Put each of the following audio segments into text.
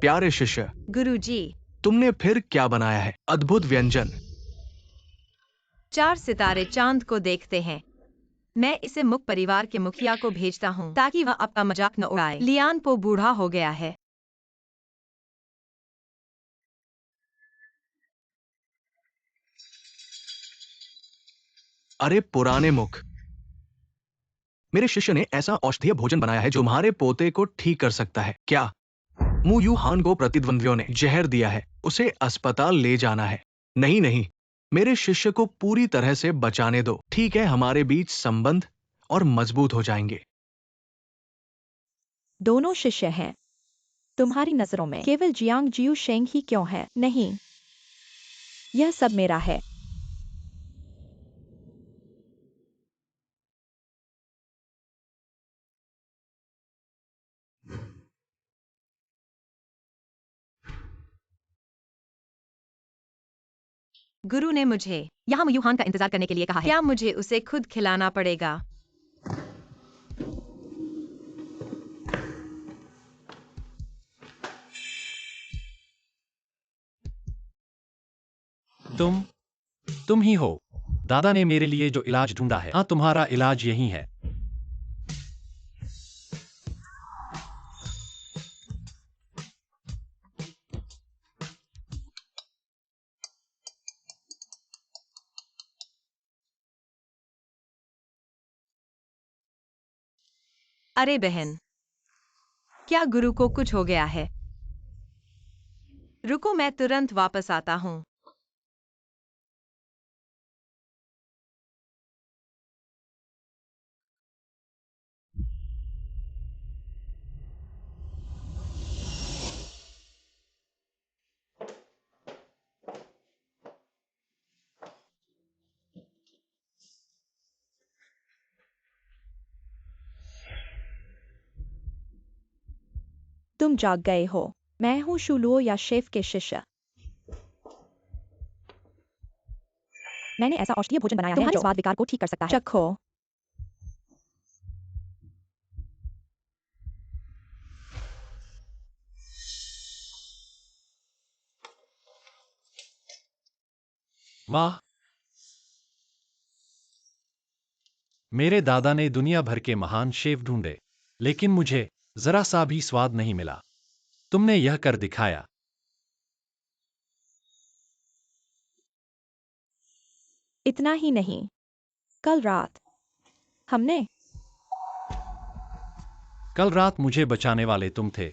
प्यारे शिष्य, गुरुजी, तुमने फिर क्या बनाया है? अद्भुत व्यंजन। 4 सितारे चांद को देखते हैं। मैं इसे मुक परिवार के मुखिया को भेजता हूँ ताकि वह आपका मजाक न उड़ाए। लियान पो बूढ़ा हो गया है। अरे पुराने मुख, मेरे शिष्य ने ऐसा औषधीय भोजन बनाया है जो तुम्हारे पोते को ठीक कर सकता है। क्या मु यू हान को प्रतिद्वंद्वियों ने जहर दिया है? उसे अस्पताल ले जाना है। नहीं नहीं, मेरे शिष्य को पूरी तरह से बचाने दो। ठीक है, हमारे बीच संबंध और मजबूत हो जाएंगे। दोनों शिष्य हैं। तुम्हारी नजरों में केवल जियांग जियू शेंग ही क्यों है? नहीं, यह सब मेरा है। गुरु ने मुझे यहाँ मयूहान का इंतजार करने के लिए कहा है। क्या मुझे उसे खुद खिलाना पड़ेगा? तुम ही हो। दादा ने मेरे लिए जो इलाज ढूंढा है। हाँ, तुम्हारा इलाज यही है। अरे बहन, क्या गुरु को कुछ हो गया है? रुको, मैं तुरंत वापस आता हूँ। तुम जाग गए हो। मैं हूँ शुलुओ या शेफ के शिष्य। मैंने ऐसा औषधीय भोजन बनाया है जो स्वाद विकार को ठीक कर सकता है। चखो। वाह, मेरे दादा ने दुनिया भर के महान शेफ ढूंढे, लेकिन मुझे जरा सा भी स्वाद नहीं मिला। तुमने यह कर दिखाया। इतना ही नहीं, कल रात मुझे बचाने वाले तुम थे,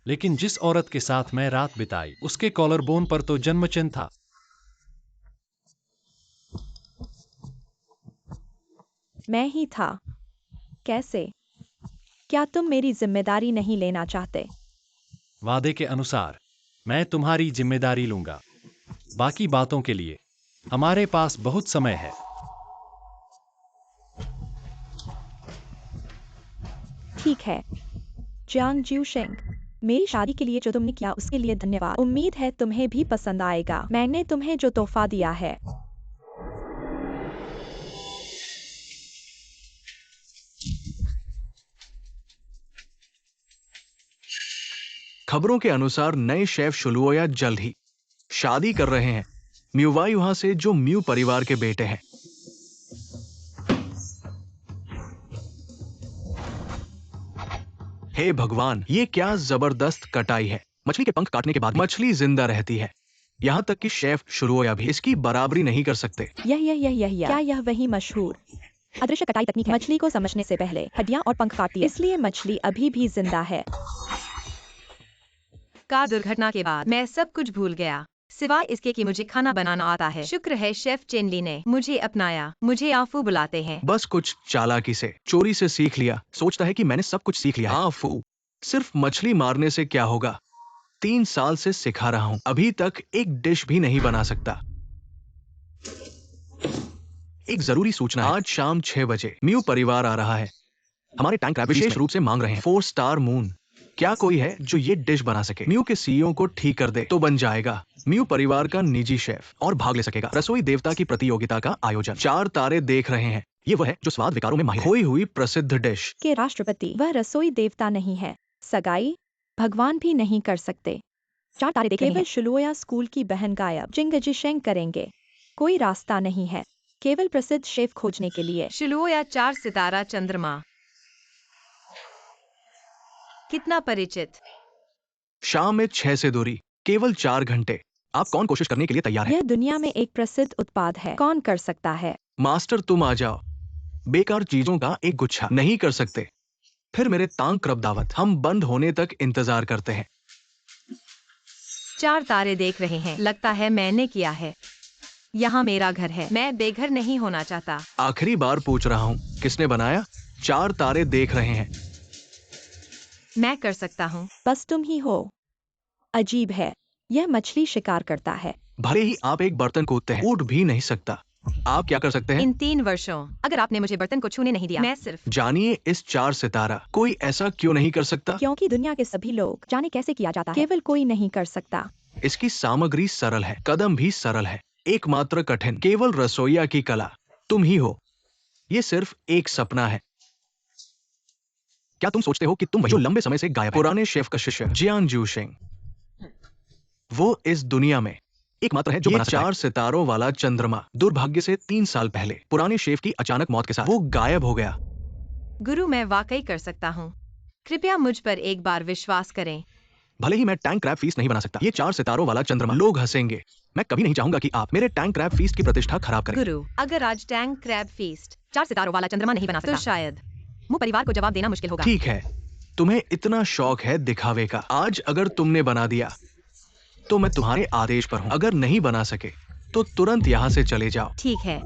लेकिन जिस औरत के साथ मैं रात बिताई उसके कॉलर बोन पर तो जन्मचिन्ह था। मैं ही था। कैसे? क्या तुम मेरी जिम्मेदारी नहीं लेना चाहते? वादे के अनुसार मैं तुम्हारी जिम्मेदारी लूंगा। बाकी बातों के लिए हमारे पास बहुत समय है। ठीक है, जियांग जियू शेंग, मेरी शादी के लिए जो तुमने किया उसके लिए धन्यवाद। उम्मीद है तुम्हें भी पसंद आएगा। मैंने तुम्हें जो तोहफा दिया है। खबरों के अनुसार नए शेफ शुलुओया जल्द ही शादी कर रहे हैं म्यूवायुहा से, जो म्यू परिवार के बेटे हैं। हे भगवान, ये क्या जबरदस्त कटाई है। मछली के पंख काटने के बाद मछली जिंदा रहती है। यहाँ तक कि शेफ शुलुओया भी इसकी बराबरी नहीं कर सकते। क्या यह वही मशहूर अदृश्य कटाई तकनीक है? मछली को समझने से पहले हड्डियां और पंख काटती है, इसलिए मछली अभी भी जिंदा है। का दुर्घटना के बाद मैं सब कुछ भूल गया, सिवाय इसके कि मुझे खाना बनाना आता है। शुक्र है शेफ चेनली ने मुझे अपनाया। मुझे आफू बुलाते हैं। बस कुछ चालाकी से, चोरी से सीख लिया। सोचता है कि मैंने सब कुछ सीख लिया। आफू, सिर्फ मछली मारने से क्या होगा? 3 साल से सिखा रहा हूं, अभी तक एक डिश भी नहीं बना सकता। एक जरूरी सूचना, आज शाम 6 बजे म्यू परिवार आ रहा है। हमारे टैंक क्रैब विशेष रूप से मांग रहे हैं 4 स्टार मून। क्या कोई है जो ये डिश बना सके? म्यू के सीईओ को ठीक कर दे तो बन जाएगा म्यू परिवार का निजी शेफ और भाग ले सकेगा रसोई देवता की प्रतियोगिता का आयोजन। 4 तारे देख रहे हैं। ये वह है जो स्वाद विकारों में माहिर है। खोई हुई प्रसिद्ध डिश के राष्ट्रपति, वह रसोई देवता नहीं है। सगाई भगवान भी नहीं कर सकते। 4 तारे देख रहे केवल हैं। शुलुया स्कूल की बहन गायब। जिंगजिशेंग करेंगे। कोई रास्ता नहीं है, केवल प्रसिद्ध शेफ खोजने के लिए। शिलुओ या 4 सितारा चंद्रमा। कितना परिचित। शाम में 6 से दूरी, केवल 4 घंटे। आप कौन कोशिश करने के लिए तैयार है? यह दुनिया में एक प्रसिद्ध उत्पाद है, कौन कर सकता है? मास्टर तुम आ जाओ। बेकार चीजों का एक गुच्छा नहीं कर सकते। फिर मेरे तांग क्रब दावत। हम बंद होने तक इंतजार करते हैं। 4 तारे देख रहे हैं। लगता है मैंने किया है। यहाँ मेरा घर है। मैं बेघर नहीं होना चाहता। आखिरी बार पूछ रहा हूँ, किसने बनाया? 4 तारे देख रहे हैं। मैं कर सकता हूँ। बस तुम ही हो। अजीब है, यह मछली शिकार करता है। भले ही आप एक बर्तन कूदते हैं, उठ भी नहीं सकता। आप क्या कर सकते हैं? इन 3 वर्षों अगर आपने मुझे बर्तन को छूने नहीं दिया, मैं सिर्फ जानिए इस 4 सितारा कोई ऐसा क्यों नहीं कर सकता? क्योंकि दुनिया के सभी लोग जाने कैसे किया जाता है, केवल कोई नहीं कर सकता। इसकी सामग्री सरल है, कदम भी सरल है। एकमात्र कठिन केवल रसोइया की कला तुम ही हो। ये सिर्फ एक सपना है। क्या तुम सोचते हो कि तुम वही जो लंबे समय से गायब है? पुराने शेफ का शिष्य जियांग जूशिंग। वो इस दुनिया में एकमात्र है जो बना सकता है। 4 सितारों वाला चंद्रमा। दुर्भाग्य से 3 साल पहले पुराने शेफ की अचानक मौत के साथ वो गायब हो गया। गुरु मैं वाकई कर सकता हूँ। कृपया मुझ पर एक बार विश्वास करें। भले ही मैं टैंक क्रैब फीस्ट नहीं बना सकता, ये 4 सितारों वाला चंद्रमा। लोग हंसेंगे। मैं कभी नहीं चाहूंगा कि आप मेरे टैंक क्रैब फीस्ट की प्रतिष्ठा खराब करें। गुरु अगर आज टैंक क्रैब फीस्ट 4 सितारों वाला चंद्रमा नहीं बना सकता, तो शायद मुझे परिवार को जवाब देना मुश्किल होगा। ठीक है, तुम्हें इतना शौक है दिखावे का। आज अगर तुमने बना दिया तो मैं तुम्हारे आदेश पर हूं। अगर नहीं बना सके तो तुरंत यहाँ से चले जाओ। ठीक है।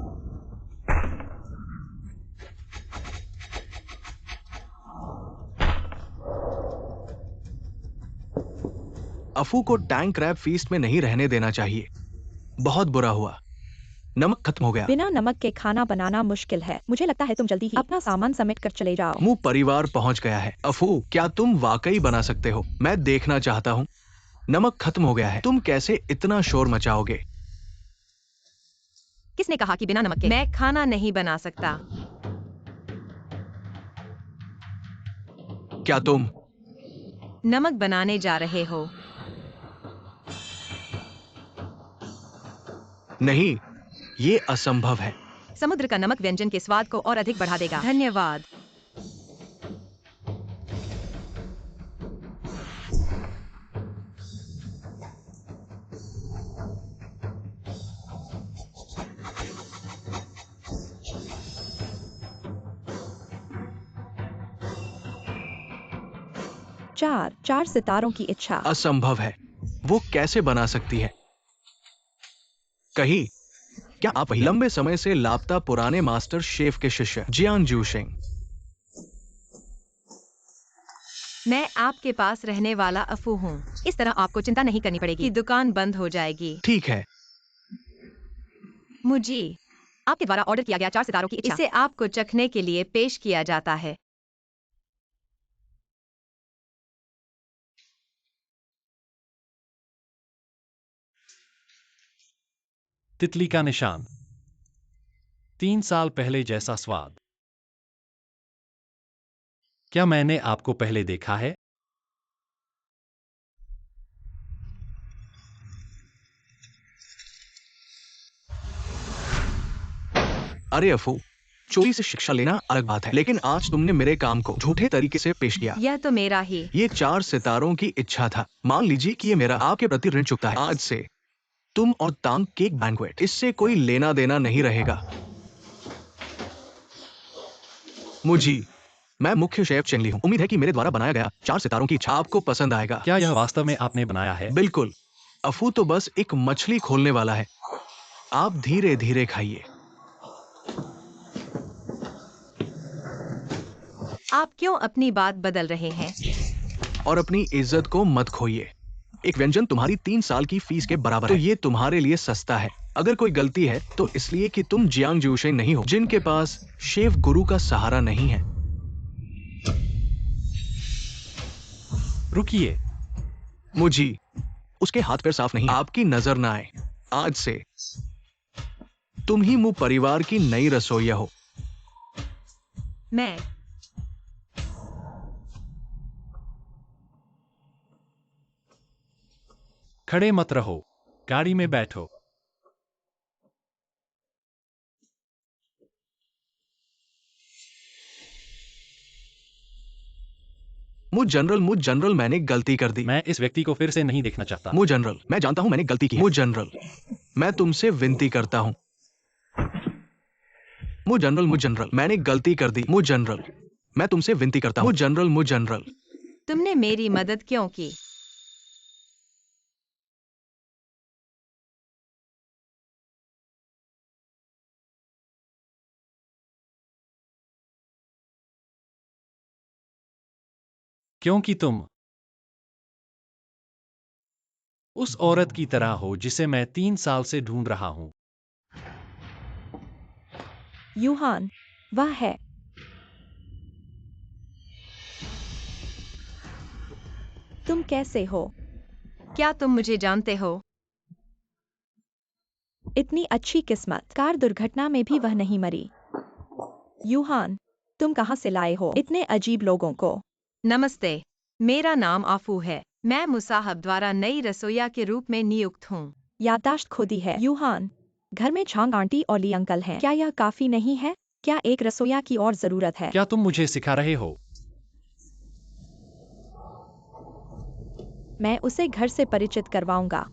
अफू को टैंक क्रैब फीस्ट में नहीं रहने देना चाहिए। बहुत बुरा हुआ, नमक खत्म हो गया। बिना नमक के खाना बनाना मुश्किल है। मुझे लगता है तुम जल्दी ही अपना सामान समेट कर चले जाओ। मुंह परिवार पहुंच गया है। अफू, क्या तुम वाकई बना सकते हो? मैं देखना चाहता हूँ। नमक खत्म हो गया है। तुम कैसे इतना शोर मचाओगे? किसने कहा कि बिना नमक के मैं खाना नहीं बना सकता? क्या तुम नमक बनाने जा रहे हो? नहीं, ये असंभव है। समुद्र का नमक व्यंजन के स्वाद को और अधिक बढ़ा देगा। धन्यवाद। चार सितारों की इच्छा। असंभव है। वो कैसे बना सकती है? कहीं क्या आप वही लंबे समय से लापता पुराने मास्टर शेफ के शिष्य जियांग जूशिंग? मैं आपके पास रहने वाला अफू हूँ। इस तरह आपको चिंता नहीं करनी पड़ेगी कि दुकान बंद हो जाएगी। ठीक है। मुझे आपके द्वारा ऑर्डर किया गया 4 सितारों की इच्छा, इसे आपको चखने के लिए पेश किया जाता है। तितली का निशान। 3 साल पहले जैसा स्वाद। क्या मैंने आपको पहले देखा है? अरे अफू, चोरी से शिक्षा लेना अलग बात है, लेकिन आज तुमने मेरे काम को झूठे तरीके से पेश किया। यह तो मेरा ही। ये 4 सितारों की इच्छा था। मान लीजिए कि ये मेरा आपके प्रति ऋण चुकता है। आज से तुम और तांग केक बैंक्वेट, इससे कोई लेना देना नहीं रहेगा। मैं मुख्य शेफ चेंगली हूँ। उम्मीद है कि मेरे द्वारा बनाया गया 4 सितारों की इच्छा आपको पसंद आएगा। क्या यह वास्तव में आपने बनाया है? बिल्कुल। अफू तो बस एक मछली खोलने वाला है। आप धीरे धीरे खाइए। आप क्यों अपनी बात बदल रहे हैं? और अपनी इज्जत को मत खोइए। एक व्यंजन तुम्हारी 3 साल की फीस के बराबर है, तो ये तुम्हारे लिए सस्ता है। अगर कोई गलती है तो इसलिए कि तुम जियांग जूशिंग नहीं हो, जिनके पास शेफ गुरु का सहारा नहीं है। रुकिए। उसके हाथ पैर साफ नहीं, आपकी नजर ना आए। आज से तुम ही मुंह परिवार की नई रसोइया हो। मैं खड़े मत रहो, गाड़ी में बैठो। मुझ जनरल मैंने गलती कर दी। मैं इस व्यक्ति को फिर से नहीं देखना चाहता। मुझ जनरल, मैं जानता हूं मैंने गलती की है। मुझ जनरल, मैं तुमसे विनती करता हूं। मुझ जनरल, मैंने गलती कर दी। मुझ जनरल, मैं तुमसे विनती करता हूं। मुझ जनरल। तुमने मेरी मदद क्यों की? क्योंकि तुम उस औरत की तरह हो जिसे मैं 3 साल से ढूंढ रहा हूं। यूहान, वह है। तुम कैसे हो? क्या तुम मुझे जानते हो? इतनी अच्छी किस्मत, कार दुर्घटना में भी वह नहीं मरी। यूहान, तुम कहाँ से लाए हो इतने अजीब लोगों को? नमस्ते, मेरा नाम आफू है। मैं मुसाहब द्वारा नई रसोइया के रूप में नियुक्त हूँ। याददाश्त खो दी है। यूहान, घर में झांग आंटी और ली अंकल हैं। क्या यह काफी नहीं है? क्या एक रसोइया की और जरूरत है? क्या तुम मुझे सिखा रहे हो? मैं उसे घर से परिचित करवाऊंगा।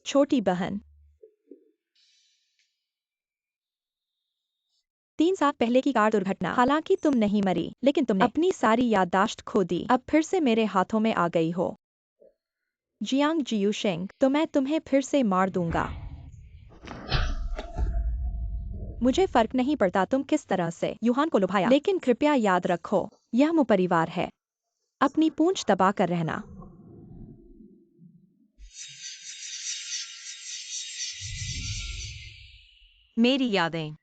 छोटी बहन, 3 साल पहले की कार दुर्घटना। हालांकि तुम नहीं मरी, लेकिन तुमने अपनी सारी याददाश्त खो दी। अब फिर से मेरे हाथों में आ गई हो। जियांग जियूशेंग, तो मैं तुम्हें फिर से मार दूंगा। मुझे फर्क नहीं पड़ता तुम किस तरह से यूहान को लुभाया, लेकिन कृपया याद रखो, यह मु परिवार है। अपनी पूंछ दबा कर रहना। मेरी यादें,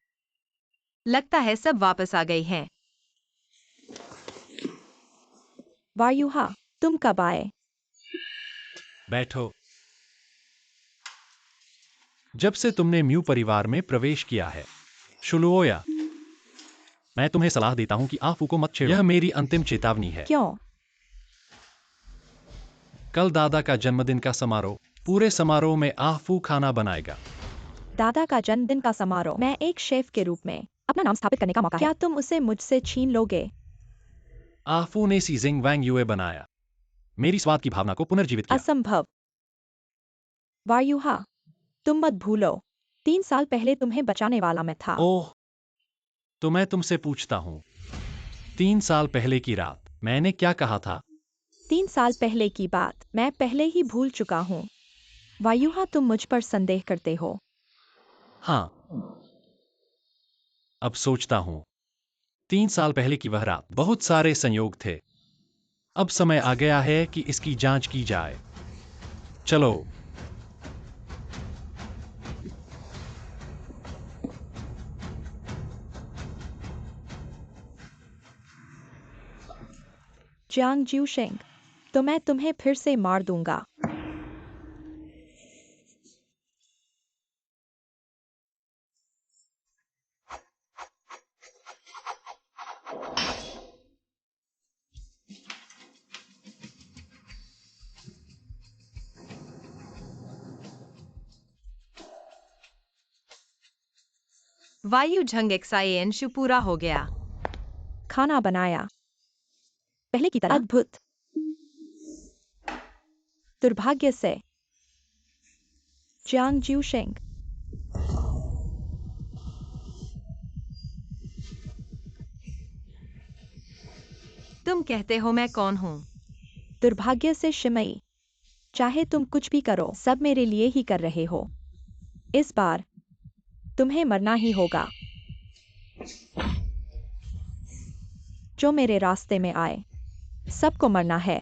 लगता है सब वापस आ गई हैं। वायुहा, तुम कब आए? बैठो। जब से तुमने म्यू परिवार में प्रवेश किया है। शुलुओया, मैं तुम्हें सलाह देता हूं कि आफू को मत छेड़ो। यह मेरी अंतिम चेतावनी है। क्यों? कल दादा का जन्मदिन का समारोह। पूरे समारोह में आफू खाना बनाएगा। दादा का जन्मदिन का समारोह। मैं एक शेफ के रूप में अपना नाम स्थापित करने का मौका है। क्या तुम उसे मुझसे छीन लोगे? आफू ने सीजिंग वैंग युए बनाया। मेरी स्वाद की भावना को पुनर्जीवित किया। असंभव। वायुहा, तुम मत भूलो, 3 साल पहले तुम्हें बचाने वाला मैं था। ओह, तो मैं तुमसे पूछता हूं, 3 साल पहले की रात मैंने क्या कहा था? 3 साल पहले की बात मैं पहले ही भूल चुका हूँ। वायुहा, तुम मुझ पर संदेह करते हो। हाँ, अब सोचता हूं, 3 साल पहले की वह रात, बहुत सारे संयोग थे। अब समय आ गया है कि इसकी जांच की जाए। चलो। जियांग जियूशेंग, तो मैं तुम्हें फिर से मार दूंगा। वायु झंग एक्साइएन शु पूरा हो गया। खाना बनाया पहले की तरह अद्भुत। दुर्भाग्य से जियांग जियूशेंग, तुम कहते हो मैं कौन हूँ? दुर्भाग्य से शिमई, चाहे तुम कुछ भी करो, सब मेरे लिए ही कर रहे हो। इस बार तुम्हें मरना ही होगा। जो मेरे रास्ते में आए सबको मरना है।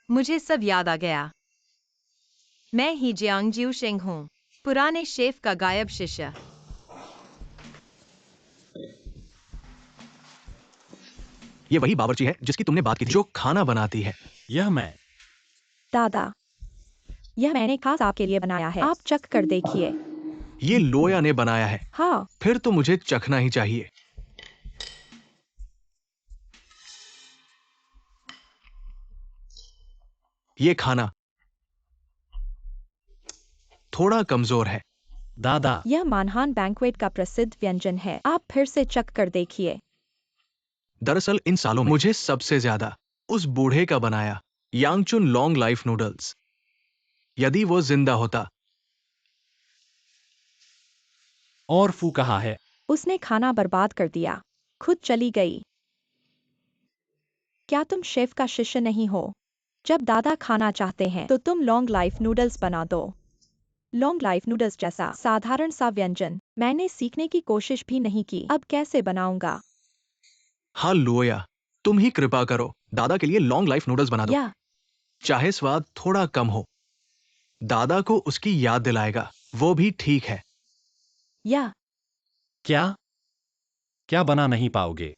मुझे सब याद आ गया। मैं ही जियांग जियूशिंग हूँ, पुराने शेफ का गायब शिष्य। ये वही बावर्ची है जिसकी तुमने बात की थी, जो खाना बनाती है। यह मैं। दादा, यह मैंने खास आपके लिए बनाया है, आप चख कर देखिए। ये लोया ने बनाया है। हाँ, फिर तो मुझे चखना ही चाहिए। ये खाना थोड़ा कमजोर है। दादा, यह मानहान बैंक्वेट का प्रसिद्ध व्यंजन है, आप फिर से चख कर देखिए। दरअसल इन सालों में मुझे सबसे ज्यादा उस बूढ़े का बनाया यांगचुन लॉन्ग लाइफ नूडल्स। यदि वो जिंदा होता। और फू कहाँ है? उसने खाना बर्बाद कर दिया, खुद चली गई। क्या तुम शेफ का शिष्य नहीं हो? जब दादा खाना चाहते हैं तो तुम लॉन्ग लाइफ नूडल्स बना दो। लॉन्ग लाइफ नूडल्स जैसा साधारण सा व्यंजन मैंने सीखने की कोशिश भी नहीं की, अब कैसे बनाऊंगा? हाँ लोया, तुम ही कृपा करो, दादा के लिए लॉन्ग लाइफ नूडल्स बना दो। या चाहे स्वाद थोड़ा कम हो, दादा को उसकी याद दिलाएगा, वो भी ठीक है। या क्या? क्या बना नहीं पाओगे?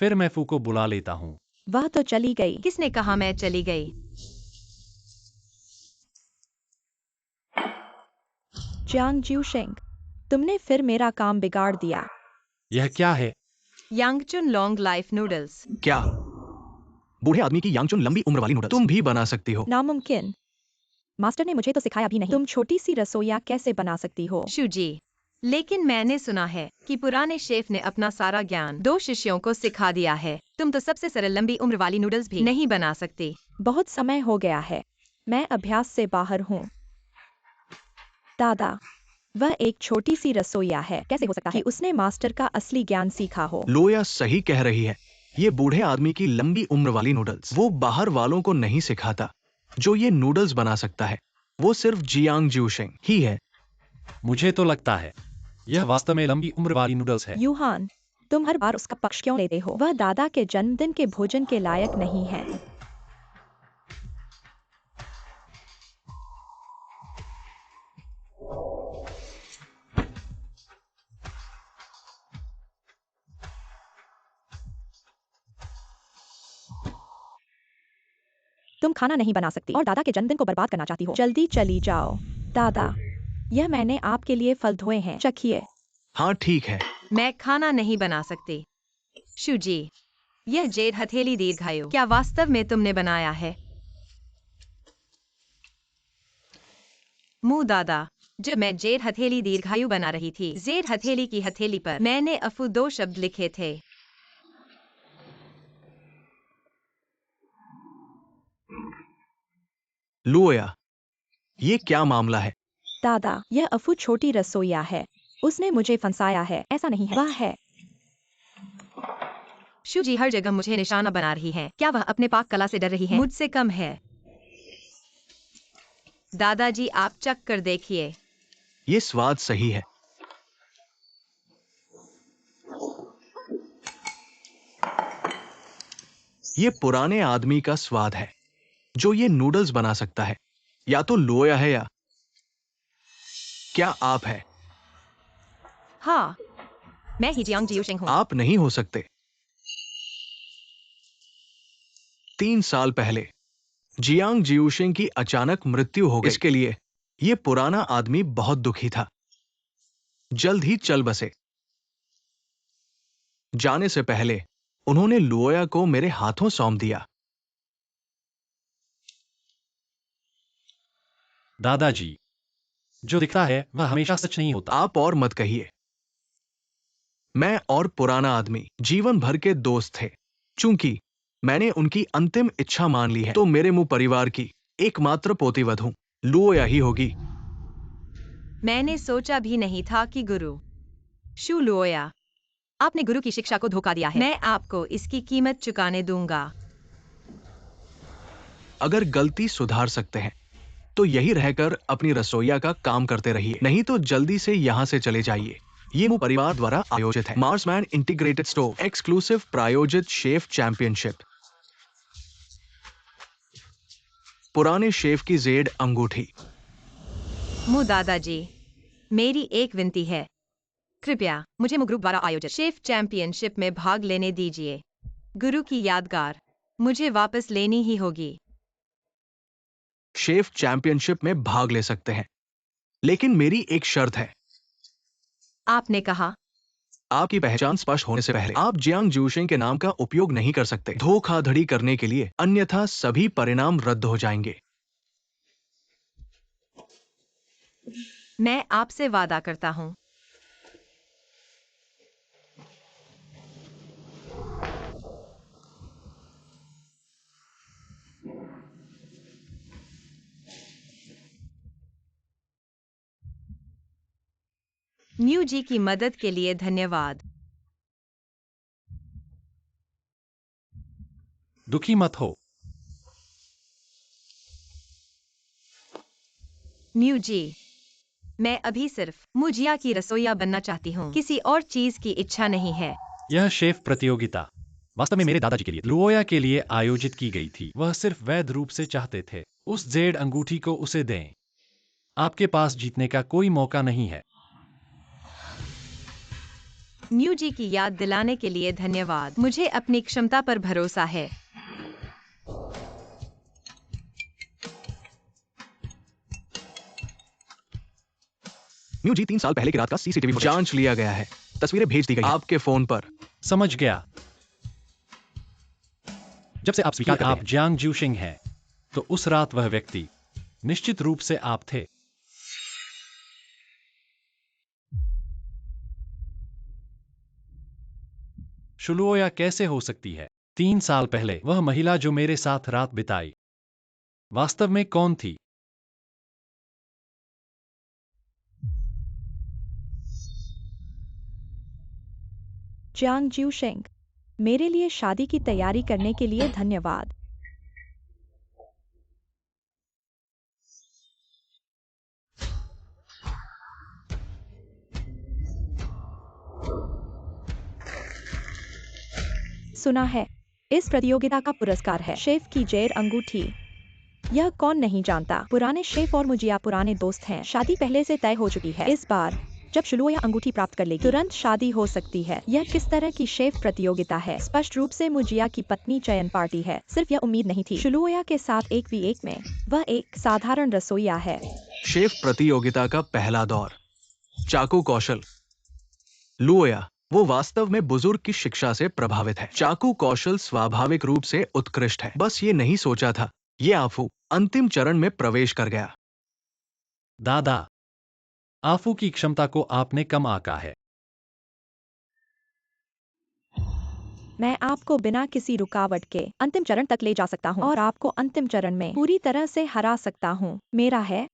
फिर मैं फू को बुला लेता हूँ। वह तो चली गई। किसने कहा मैं चली गई? जियांग जियूशिंग, तुमने फिर मेरा काम बिगाड़ दिया। यह क्या है? यांगचुन लॉन्ग लाइफ नूडल्स। क्या बूढ़े आदमी की यांगचुन लंबी उम्र वाली नूडल्स तुम भी बना सकती हो? नामुमकिन। मास्टर ने मुझे तो सिखाया भी नहीं, तुम छोटी सी रसोइया कैसे बना सकती हो? शूजी, लेकिन मैंने सुना है कि पुराने शेफ ने अपना सारा ज्ञान 2 शिष्यों को सिखा दिया है। तुम तो सबसे सरल लंबी उम्र वाली नूडल्स भी नहीं बना सकती। बहुत समय हो गया है, मैं अभ्यास से बाहर हूँ। दादा, वह एक छोटी सी रसोइया है, कैसे हो सकता है कि उसने मास्टर का असली ज्ञान सीखा हो? लोया सही कह रही है। ये बूढ़े आदमी की लंबी उम्र वाली नूडल्स वो बाहर वालों को नहीं सिखाता। जो ये नूडल्स बना सकता है वो सिर्फ जियांग जियूशिंग ही है। मुझे तो लगता है यह वास्तव में लंबी उम्र वाली नूडल्स है। यूहान, तुम हर बार उसका पक्ष क्यों लेते हो? वह दादा के जन्मदिन के भोजन के लायक नहीं है। तुम खाना नहीं बना सकती और दादा के जन्मदिन को बर्बाद करना चाहती हो। जल्दी चली जाओ। दादा, यह मैंने आपके लिए फल धोए हैं, चखिए। हाँ ठीक है। मैं खाना नहीं बना सकती। शूजी, यह जेड हथेली दीर्घायु क्या वास्तव में तुमने बनाया है? मुंह दादा, जब मैं जेड हथेली दीर्घायु बना रही थी, जेड हथेली की हथेली पर मैंने अफू 2 शब्द लिखे थे। लोया, ये क्या मामला है? दादा, यह अफू छोटी रसोइया है, उसने मुझे फंसाया है। ऐसा नहीं है, वह है। शूजी हर जगह मुझे निशाना बना रही है। क्या वह अपने पाक कला से डर रही है? मुझसे कम है। दादाजी, आप चख कर देखिए। ये स्वाद सही है। ये पुराने आदमी का स्वाद है जो ये नूडल्स बना सकता है। या तो लोया है या क्या आप है? हाँ, मैं ही जियांग जियूशिंग हूँ। आप नहीं हो सकते। 3 साल पहले जियांग जियूशिंग की अचानक मृत्यु हो गई। इसके लिए ये पुराना आदमी बहुत दुखी था। जल्द ही चल बसे। जाने से पहले उन्होंने लोया को मेरे हाथों सौंप दिया। दादाजी, जो दिखता है वह हमेशा सच नहीं होता। आप और मत कहिए। मैं और पुराना आदमी जीवन भर के दोस्त थे। चूंकि मैंने उनकी अंतिम इच्छा मान ली है तो मेरे मुंह परिवार की एकमात्र पोतीवधू लोया ही होगी। मैंने सोचा भी नहीं था कि गुरु शू लोया, आपने गुरु की शिक्षा को धोखा दिया है। मैं आपको इसकी कीमत चुकाने दूंगा। अगर गलती सुधार सकते हैं तो यही रहकर अपनी रसोइया का काम करते रहिए, नहीं तो जल्दी से यहाँ से चले जाइए। ये मू परिवार द्वारा आयोजित है। मार्समैन इंटीग्रेटेड स्टोव एक्सक्लूसिव प्रायोजित शेफ चैंपियनशिप। पुराने शेफ की जेड अंगूठी। मु दादाजी, मेरी एक विनती है, कृपया मुझे मु ग्रुप द्वारा आयोजित शेफ चैंपियनशिप में भाग लेने दीजिए। गुरु की यादगार मुझे वापस लेनी ही होगी। शेफ चैंपियनशिप में भाग ले सकते हैं, लेकिन मेरी एक शर्त है। आपने कहा। आपकी पहचान स्पष्ट होने से पहले आप जियांग जूशिंग के नाम का उपयोग नहीं कर सकते धोखाधड़ी करने के लिए, अन्यथा सभी परिणाम रद्द हो जाएंगे। मैं आपसे वादा करता हूँ। न्यू जी की मदद के लिए धन्यवाद। दुखी मत हो। न्यू जी, मैं अभी सिर्फ मुजिया की रसोइया बनना चाहती हूँ, किसी और चीज की इच्छा नहीं है। यह शेफ प्रतियोगिता वास्तव में मेरे दादाजी के लिए, लुओया के लिए आयोजित की गई थी। वह सिर्फ वैध रूप से चाहते थे उस जेड अंगूठी को उसे दें। आपके पास जीतने का कोई मौका नहीं है। न्यू जी की याद दिलाने के लिए धन्यवाद। मुझे अपनी क्षमता पर भरोसा है। न्यू जी 3 साल पहले की रात का सीसीटीवी जांच लिया गया है। तस्वीरें भेज दी गई हैं आपके फोन पर। समझ गया। जब से आप स्वीकार करते हैं आप जियांग जूशिंग हैं, तो उस रात वह व्यक्ति निश्चित रूप से आप थे। शुलुओया कैसे हो सकती है? 3 साल पहले वह महिला जो मेरे साथ रात बिताई, वास्तव में कौन थी? जियांग जूशिंग, मेरे लिए शादी की तैयारी करने के लिए धन्यवाद। सुना है, इस प्रतियोगिता का पुरस्कार है शेफ की जेड अंगूठी। यह कौन नहीं जानता, पुराने शेफ और मुजिया पुराने दोस्त हैं। शादी पहले से तय हो चुकी है। इस बार जब शुलुओया अंगूठी प्राप्त कर लेगी, तुरंत शादी हो सकती है। यह किस तरह की शेफ प्रतियोगिता है? स्पष्ट रूप से मुजिया की पत्नी चयन पार्टी है। सिर्फ यह उम्मीद नहीं थी शुलुओया के साथ 1v1 में। वह एक साधारण रसोइया है। शेफ प्रतियोगिता का पहला दौर। चाकू कौशल। लुओया, वो वास्तव में बुजुर्ग की शिक्षा से प्रभावित है। चाकू कौशल स्वाभाविक रूप से उत्कृष्ट है। बस ये नहीं सोचा था ये आफू अंतिम चरण में प्रवेश कर गया। दादा, आफू की क्षमता को आपने कम आंका है। मैं आपको बिना किसी रुकावट के अंतिम चरण तक ले जा सकता हूं और आपको अंतिम चरण में पूरी तरह से हरा सकता हूं। मेरा है,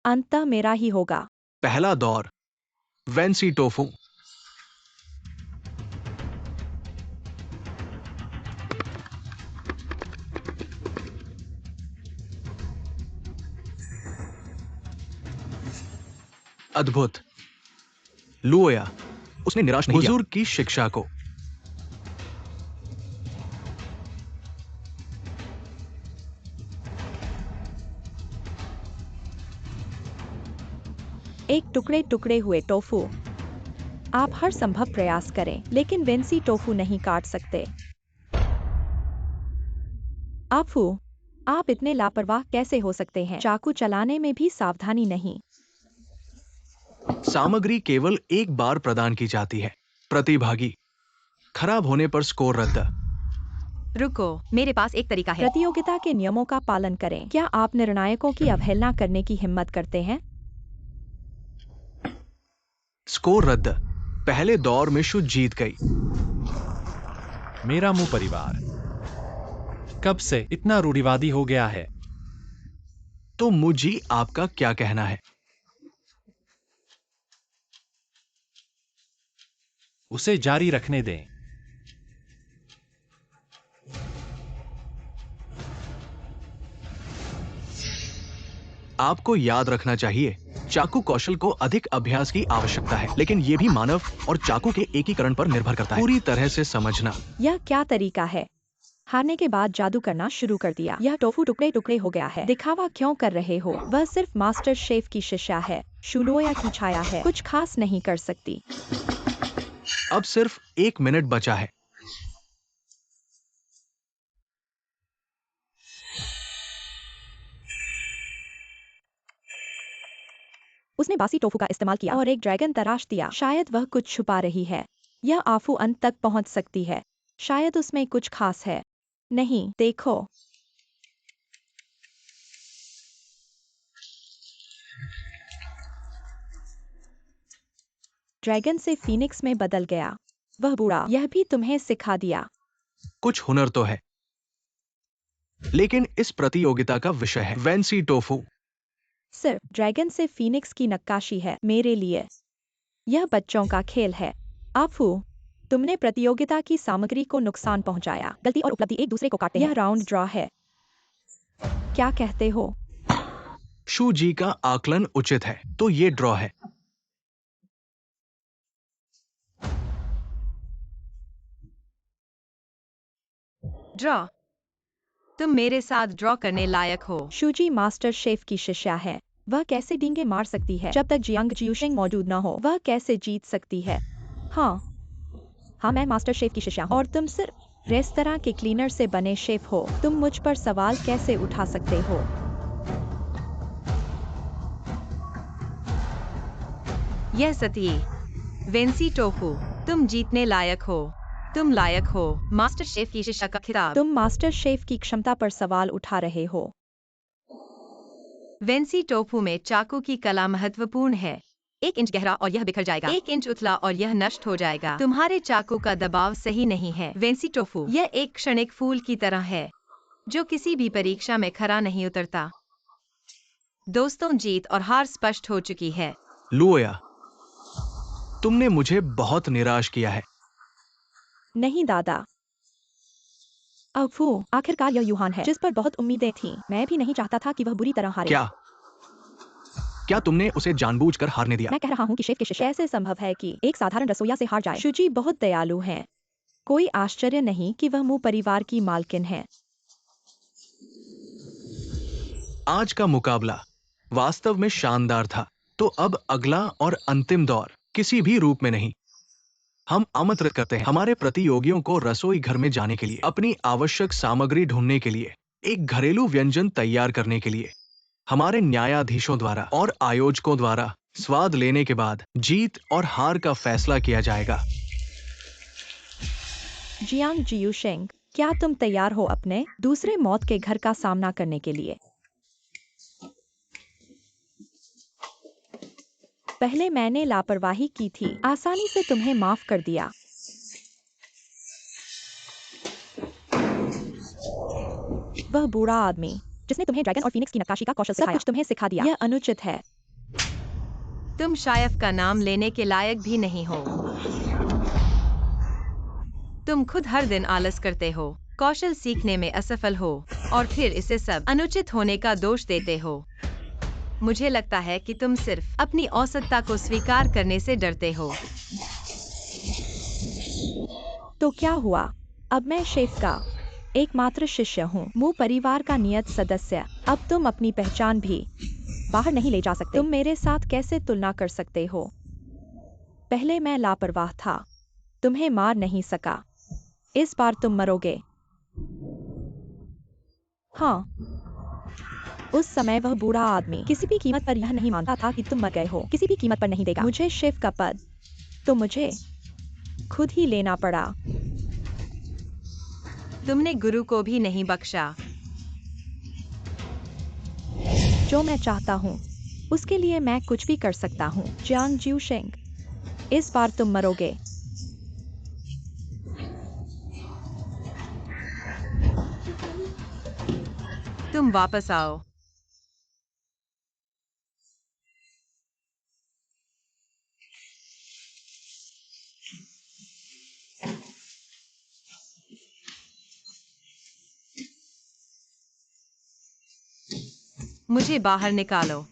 अंततः मेरा ही होगा। पहला दौर। वेंसी टोफू। अद्भुत। लुओया, उसने निराश नहीं किया बुजुर्ग की शिक्षा को। एक टुकड़े टुकड़े हुए टोफू। आप हर संभव प्रयास करें, लेकिन वेंसी टोफू नहीं काट सकते। आफू, आप इतने लापरवाह कैसे हो सकते हैं? चाकू चलाने में भी सावधानी नहीं। सामग्री केवल एक बार प्रदान की जाती है। प्रतिभागी, खराब होने पर स्कोर रद्द। रुको, मेरे पास एक तरीका है। प्रतियोगिता के नियमों का पालन करें। क्या आप निर्णायकों की अवहेलना करने की हिम्मत करते हैं? स्कोर रद्द। पहले दौर में शु जीत गई। मेरा मुंह परिवार कब से इतना रूढ़िवादी हो गया है? तो मुझी आपका क्या कहना है? उसे जारी रखने दें। आपको याद रखना चाहिए, चाकू कौशल को अधिक अभ्यास की आवश्यकता है, लेकिन ये भी मानव और चाकू के एकीकरण पर निर्भर करता है। पूरी तरह से समझना। यह क्या तरीका है? हारने के बाद जादू करना शुरू कर दिया। यह टोफू टुकड़े टुकड़े हो गया है। दिखावा क्यों कर रहे हो? वह सिर्फ मास्टर शेफ की शिष्या है, शुलोया की छाया है, कुछ खास नहीं कर सकती। अब सिर्फ 1 मिनट बचा है। उसने बासी टोफू का इस्तेमाल किया और एक ड्रैगन तराश दिया। शायद वह कुछ छुपा रही है। यह आफू अंत तक पहुंच सकती है। शायद उसमें कुछ खास है। नहीं, देखो। ड्रैगन से फीनिक्स में बदल गया। वह बूढ़ा। यह भी तुम्हें सिखा दिया। कुछ हुनर तो है, लेकिन इस प्रतियोगिता का विषय है वेंसी टोफू। सिर्फ ड्रैगन से फीनिक्स की नक्काशी है मेरे लिए। यह बच्चों का खेल है। आफू, तुमने प्रतियोगिता की सामग्री को नुकसान पहुंचाया। गलती और उपलब्धि एक दूसरे को काटते हैं। यह राउंड ड्रॉ है। क्या कहते हो? शू जी का आकलन उचित है, तो ये ड्रॉ है। ड्रॉ। तुम मेरे साथ ड्रॉ करने लायक हो। शूजी मास्टर शेफ की शिष्या है। वह कैसे डींगे मार सकती है जब तक जियांग जियूशिंग मौजूद न हो? वह कैसे जीत सकती है? हाँ, मैं मास्टर शेफ की शिष्या हूँ और तुम सिर्फ रेस्तरां के क्लीनर से बने शेफ हो। तुम मुझ पर सवाल कैसे उठा सकते हो? यह सती। वेंसी टोफू, तुम जीतने लायक हो। तुम लायक हो मास्टर शेफ की शिष्या का खिताब। तुम मास्टर शेफ की क्षमता पर सवाल उठा रहे हो। वेंसी टोफू में चाकू की कला महत्वपूर्ण है। 1 इंच गहरा और यह बिखर जाएगा। 1 इंच उथला और यह नष्ट हो जाएगा। तुम्हारे चाकू का दबाव सही नहीं है वेंसी टोफू। यह एक क्षणिक फूल की तरह है, जो किसी भी परीक्षा में खरा नहीं उतरता। दोस्तों, जीत और हार स्पष्ट हो चुकी है। लुओया, तुमने मुझे बहुत निराश किया है। नहीं दादा। अफू, आखिरकार यह यूहान है जिस पर बहुत उम्मीदें थीं। मैं भी नहीं चाहता था कि वह बुरी तरह हारे। क्या तुमने उसे जानबूझकर हारने दिया? मैं कह रहा हूँ कि शेफ के शिष्य। कैसे संभव है कि एक साधारण रसोइया से हार जाए? शुजी बहुत दयालु हैं। कोई आश्चर्य नहीं कि वह मुंह परिवार की मालकिन है। आज का मुकाबला वास्तव में शानदार था। तो अब अगला और अंतिम दौर किसी भी रूप में नहीं। हम आमंत्रित करते हैं हमारे प्रतियोगियों को रसोई घर में जाने के लिए, अपनी आवश्यक सामग्री ढूंढने के लिए, एक घरेलू व्यंजन तैयार करने के लिए। हमारे न्यायाधीशों द्वारा और आयोजकों द्वारा स्वाद लेने के बाद जीत और हार का फैसला किया जाएगा। जियांग जियूशेंग, क्या तुम तैयार हो अपने दूसरे मौत के घर का सामना करने के लिए? पहले मैंने लापरवाही की थी, आसानी से तुम्हें माफ कर दिया। वह बूढ़ा आदमी जिसने तुम्हें ड्रैगन और फीनिक्स की नक्काशी का कौशल सिखाया, सब कुछ तुम्हें सिखा दिया। यह अनुचित है। तुम शायफ का नाम लेने के लायक भी नहीं हो। तुम खुद हर दिन आलस करते हो, कौशल सीखने में असफल हो, और फिर इसे सब अनुचित होने का दोष देते हो। मुझे लगता है कि तुम सिर्फ अपनी औसतता को स्वीकार करने से डरते हो। तो क्या हुआ? अब मैं शेफ का एकमात्र शिष्य हूँ, मुंह परिवार का नियत सदस्य। अब तुम अपनी पहचान भी बाहर नहीं ले जा सकते। तुम मेरे साथ कैसे तुलना कर सकते हो? पहले मैं लापरवाह था, तुम्हें मार नहीं सका। इस बार तुम मरोगे। हाँ, उस समय वह बूढ़ा आदमी किसी भी कीमत पर यह नहीं मानता था कि तुम मर गए हो। किसी भी कीमत पर नहीं देगा मुझे शेफ का पद। तो मुझे खुद ही लेना पड़ा। तुमने गुरु को भी नहीं बख्शा। जो मैं चाहता हूँ उसके लिए मैं कुछ भी कर सकता हूँ। जियांग जियूशेंग, इस बार तुम मरोगे। तुम वापस आओ। मुझे बाहर निकालो।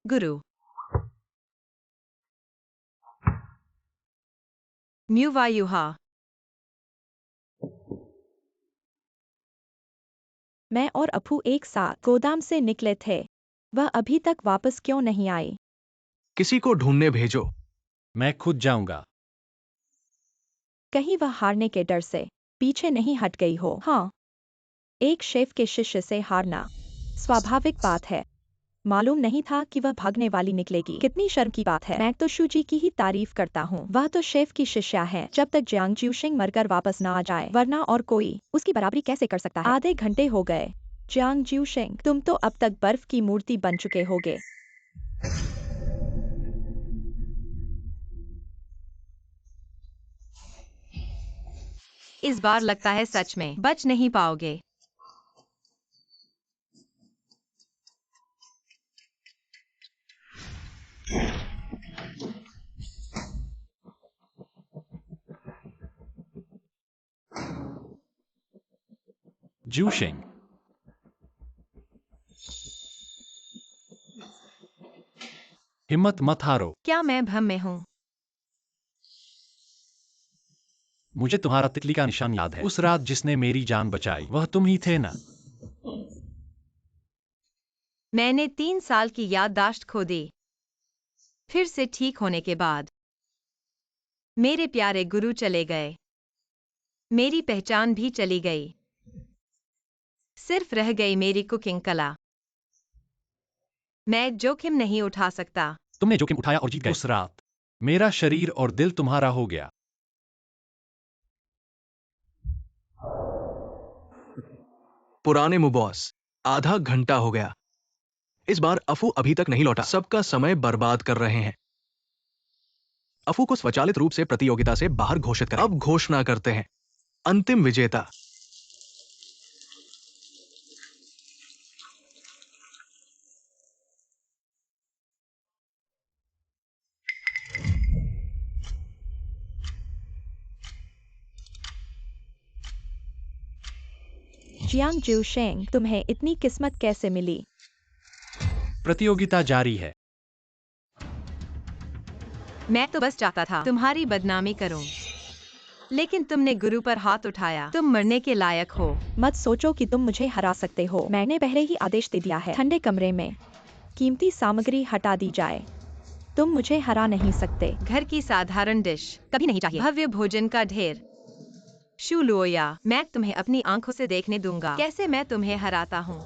गुरु। म्यूवायुहा। मैं और अपू एक साथ गोदाम से निकले थे। वह अभी तक वापस क्यों नहीं आई? किसी को ढूंढने भेजो। मैं खुद जाऊंगा। कहीं वह हारने के डर से पीछे नहीं हट गई हो। हाँ, एक शेफ के शिष्य से हारना स्वाभाविक बात है। मालूम नहीं था कि वह भागने वाली निकलेगी। कितनी शर्म की बात है। मैं तो शूजी की ही तारीफ करता हूँ। वह तो शेफ की शिष्या है। जब तक जियांग ज्यूशिंग मरकर वापस ना आ जाए, वरना और कोई उसकी बराबरी कैसे कर सकता है? आधे घंटे हो गए। जियांग ज्यूशिंग, तुम तो अब तक बर्फ की मूर्ति बन चुके होगे। इस बार लगता है सच में बच नहीं पाओगे। जूशिंग। हिम्मत मत हारो। क्या मैं भ्रम में हूँ? मुझे तुम्हारा तितली का निशान याद है। उस रात जिसने मेरी जान बचाई, वह तुम ही थे ना? मैंने 3 साल की याददाश्त खो दी। फिर से ठीक होने के बाद मेरे प्यारे गुरु चले गए। मेरी पहचान भी चली गई। सिर्फ रह गई मेरी कुकिंग कला। मैं जोखिम नहीं उठा सकता। तुमने जोखिम उठाया और जीत गए। उस रात मेरा शरीर और दिल तुम्हारा हो गया। पुराने मुबॉस, आधा घंटा हो गया। इस बार अफू अभी तक नहीं लौटा। सबका समय बर्बाद कर रहे हैं। अफू को स्वचालित रूप से प्रतियोगिता से बाहर घोषित करें। अब घोषणा करते हैं अंतिम विजेता। जियांग ज्यूशिंग, तुम्हें इतनी किस्मत कैसे मिली? प्रतियोगिता जारी है। मैं तो बस चाहता था तुम्हारी बदनामी करूं। लेकिन तुमने गुरु पर हाथ उठाया। तुम मरने के लायक हो। मत सोचो कि तुम मुझे हरा सकते हो। मैंने पहले ही आदेश दे दिया है। ठंडे कमरे में कीमती सामग्री हटा दी जाए। तुम मुझे हरा नहीं सकते। घर की साधारण डिश कभी नहीं चाहिए। भव्य भोजन का ढेर। शू लुओया, मैं तुम्हें अपनी आंखों से देखने दूंगा कैसे मैं तुम्हें हराता हूँ।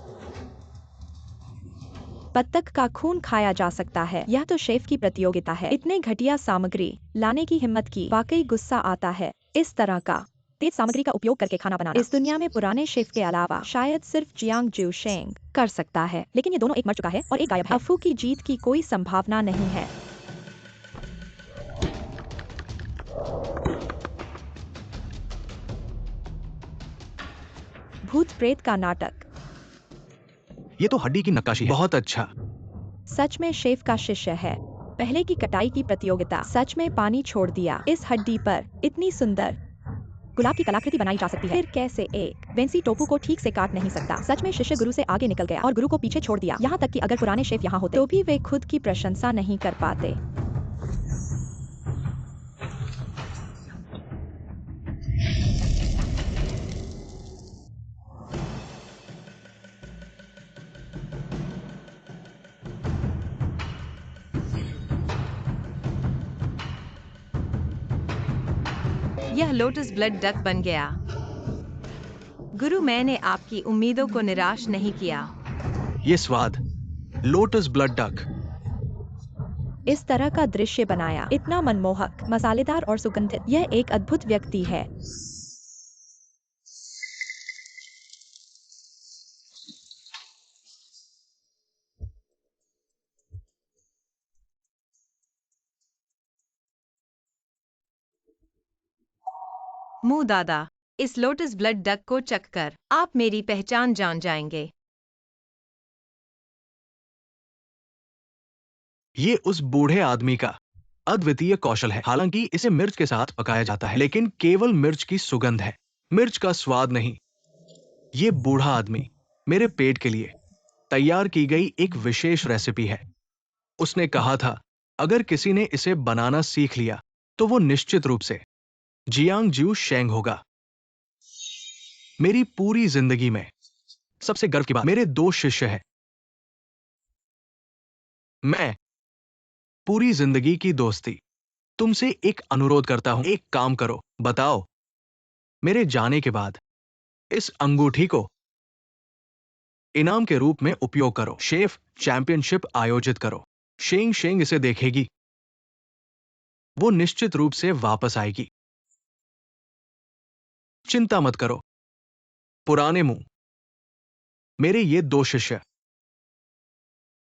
बत्तख का खून खाया जा सकता है। यह तो शेफ की प्रतियोगिता है। इतने घटिया सामग्री लाने की हिम्मत की वाकई गुस्सा आता है। इस तरह का तेज सामग्री का उपयोग करके खाना बनाना इस दुनिया में पुराने शेफ के अलावा शायद सिर्फ जियांग ज्यूशिंग कर सकता है। लेकिन ये दोनों, एक मर चुका है और एक गायब है। अफू की जीत की कोई संभावना नहीं है। भूत प्रेत का नाटक। ये तो हड्डी की नक्काशी है। बहुत अच्छा। सच में शेफ का शिष्य है। पहले की कटाई की प्रतियोगिता सच में पानी छोड़ दिया। इस हड्डी पर इतनी सुंदर गुलाब की कलाकृति बनाई जा सकती है। फिर कैसे एक वेंसी टोपू को ठीक से काट नहीं सकता? सच में शिष्य गुरु से आगे निकल गया और गुरु को पीछे छोड़ दिया। यहाँ तक कि अगर पुराने शेफ यहाँ होते तो भी वे खुद की प्रशंसा नहीं कर पाते। यह लोटस ब्लड डक बन गया। गुरु, मैंने आपकी उम्मीदों को निराश नहीं किया। ये स्वाद, लोटस ब्लड डक। इस तरह का दृश्य बनाया, इतना मनमोहक, मसालेदार और सुगंधित। यह एक अद्भुत व्यक्ति है। मुंह दादा, इस लोटस ब्लड डक को चखकर आप मेरी पहचान जान जाएंगे। ये उस बूढ़े आदमी का अद्वितीय कौशल है। हालांकि इसे मिर्च के साथ पकाया जाता है, लेकिन केवल मिर्च की सुगंध है, मिर्च का स्वाद नहीं। ये बूढ़ा आदमी मेरे पेट के लिए तैयार की गई एक विशेष रेसिपी है। उसने कहा था, अगर किसी ने इसे बनाना सीख लिया तो वो निश्चित रूप से जियांग जिऊ शेंग होगा। मेरी पूरी जिंदगी में सबसे गर्व की बात, मेरे 2 शिष्य हैं। मैं पूरी जिंदगी की दोस्ती तुमसे एक अनुरोध करता हूं, एक काम करो, बताओ, मेरे जाने के बाद इस अंगूठी को इनाम के रूप में उपयोग करो। शेफ चैंपियनशिप आयोजित करो। शेंग शेंग इसे देखेगी, वो निश्चित रूप से वापस आएगी। चिंता मत करो, पुराने मुंह, मेरे ये 2 शिष्य,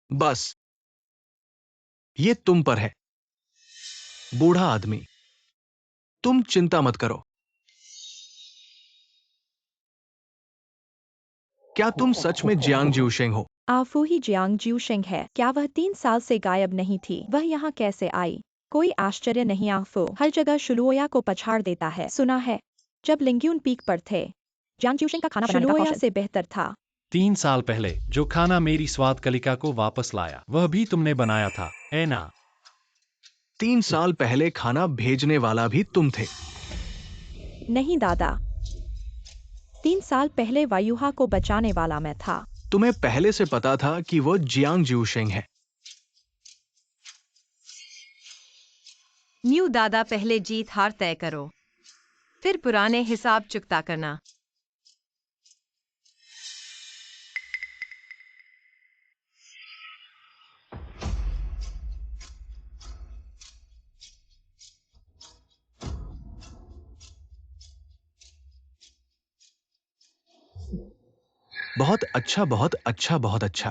बस ये तुम पर है। बूढ़ा आदमी, तुम चिंता मत करो। क्या तुम सच में जियांग जिऊ शेंग हो? आफू ही जियांग जिऊ शेंग है। क्या वह 3 साल से गायब नहीं थी? वह यहाँ कैसे आई? कोई आश्चर्य नहीं, आफू हर जगह शुलुओया को पछाड़ देता है। सुना है जब लिंग्यून पीक पर थे, जियांग जिऊ शेंग का खाना बनाने का कौशल से बेहतर था। 3 साल पहले जो खाना मेरी स्वाद कलिका को वापस लाया, वह भी तुमने बनाया था, है ना? 3 साल पहले खाना भेजने वाला भी तुम थे। नहीं दादा, 3 साल पहले वायुहा को बचाने वाला मैं था। तुम्हें पहले से पता था कि वो जियांग जिऊ शेंग है। न्यू दादा, पहले जीत हार तय करो, फिर पुराने हिसाब चुकता करना। बहुत अच्छा, बहुत अच्छा, बहुत अच्छा।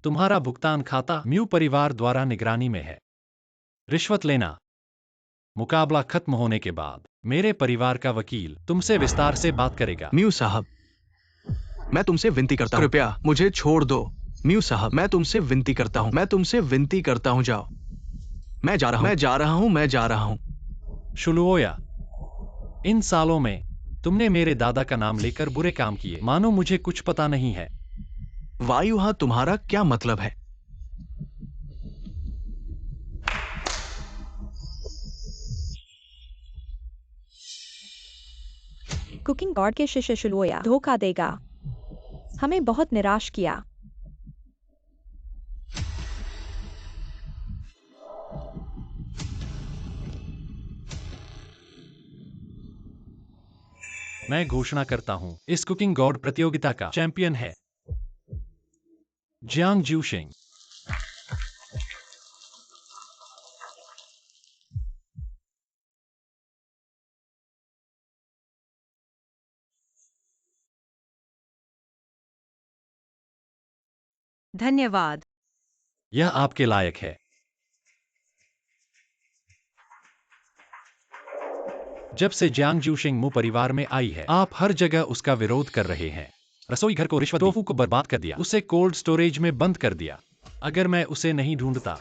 तुम्हारा भुगतान खाता म्यू परिवार द्वारा निगरानी में है। रिश्वत लेना। मुकाबला खत्म होने के बाद मेरे परिवार का वकील तुमसे विस्तार से बात करेगा। म्यू साहब, मैं तुमसे विनती करता हूं, कृपया मुझे छोड़ दो। म्यू साहब, मैं तुमसे विनती करता हूं, मैं तुमसे विनती करता हूं, जाओ। मैं जा रहा हूं, मैं जा रहा हूं, मैं जा रहा हूं। शुलुओया, इन सालों में तुमने मेरे दादा का नाम लेकर बुरे काम किए, मानो मुझे कुछ पता नहीं है। वायुहा, तुम्हारा क्या मतलब है? कुकिंग गॉड के शिष्य शुलुओया धोखा देगा, हमें बहुत निराश किया। मैं घोषणा करता हूं, इस कुकिंग गॉड प्रतियोगिता का चैंपियन है जियांग जिऊ शेंग। धन्यवाद। यह आपके लायक है। जब से जियांग जिऊ शेंग मू परिवार में आई है, आप हर जगह उसका विरोध कर रहे हैं। रसोई घर को रिश्वत, टोफू को बर्बाद कर दिया, उसे कोल्ड स्टोरेज में बंद कर दिया। अगर मैं उसे नहीं ढूंढता